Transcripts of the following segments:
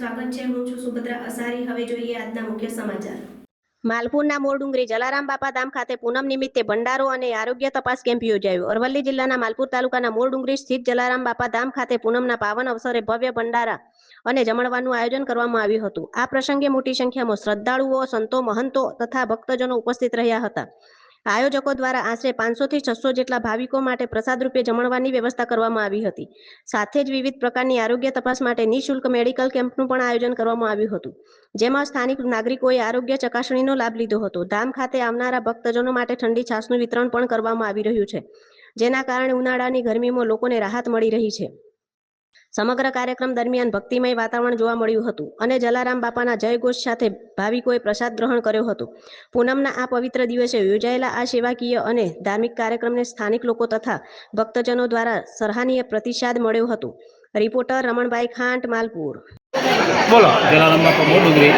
સ્વાગત છે। હું છું સુભદ્રા અસારી। હવે જોઈએ આજના મુખ્ય સમાચાર। માલપુરના મોરડુંગરી જલારામ બાપા ધામ ખાતે પૂનમ નિમિત્તે ભંડારો અને આરોગ્ય તપાસ કેમ્પ યોજાયો। અરવલ્લી જિલ્લાના માલપુર તાલુકાના મોરડુંગરી સ્થિત જલારામ બાપા ધામ ખાતે પૂનમના પાવન અવસરે ભવ્ય ભંડારા અને જમણવારનું આયોજન કરવામાં આવ્યું હતું। આ પ્રસંગે મોટી સંખ્યામાં શ્રદ્ધાળુઓ, સંતો, મહંતો તથા ભક્તજનો ઉપસ્થિત રહ્યા હતા। આયોજકો દ્વારા આશરે 500 થી 600 જેટલા ભાવિકો માટે પ્રસાદ રૂપે જમણવારની વ્યવસ્થા કરવામાં આવી હતી। સાથે જ વિવિધ પ્રકારની આરોગ્ય તપાસ માટે નિઃશુલ્ક મેડિકલ કેમ્પનું પણ આયોજન કરવામાં આવ્યું હતું, જેમાં સ્થાનિક નાગરિકોએ આરોગ્ય ચકાસણીનો લાભ લીધો હતો। ધામ ખાતે આવનારા ભક્તજનો માટે ઠંડી છાશનું વિતરણ પણ કરવામાં આવી રહ્યું છે, જેના કારણે ઉનાળાની ગરમીમાં લોકોને રાહત મળી રહી છે। સમગ્ર કાર્યક્રમ દરમિયાન ભક્તિમય વાતાવરણ જોવા મળ્યું હતું અને જલારામ બાપાના જયઘોષ સાથે ભાવિકોએ પ્રસાદ ગ્રહણ કર્યો હતો। પૂનમના આ પવિત્ર દિવસે યોજાયેલા આ સેવાકીય અને ધાર્મિક કાર્યક્રમને સ્થાનિક લોકો તથા ભક્તજનો દ્વારા સરાહનીય પ્રતિસાદ મળ્યો હતો। રિપોર્ટર રમણભાઈ ખાંટ, માલપુર। બોલો। જલારામ બાપા મોરડુંગરી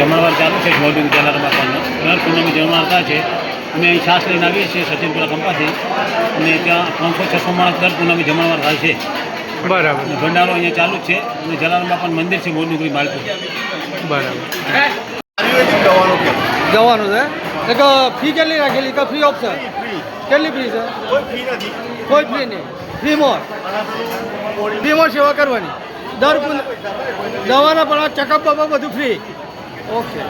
જમણવાર ચાલુ છે। મોરડુંગરી જલારામ બાપાનો દર પૂનમની જમણવાર થાય છે। અમે અહીં છાશ લઈને આવીએ છીએ સચિનપુરા કંપાથી, અને ત્યાં 500-600 માણસ દર પૂનમની જમણવાર થાય છે। બરાબર। ભંડારો અહીંયા ચાલુ જ છે અને જલારામ બાપાનું મંદિર છે મોરડુંગરી માલપુર। બરાબર। આયુર્વેદિક દવાનો કે જવાનું છે એક ફી કેટલી રાખેલી કે ફ્રી ઓપ્શન? કેટલી ફી છે? કોઈ ફી નથી। કોઈ ફી નહીં, ફ્રીમાં સેવા કરવાની। દર દવાના પણ ચેકઅપ બાબા બધું ફ્રી। ઓકે।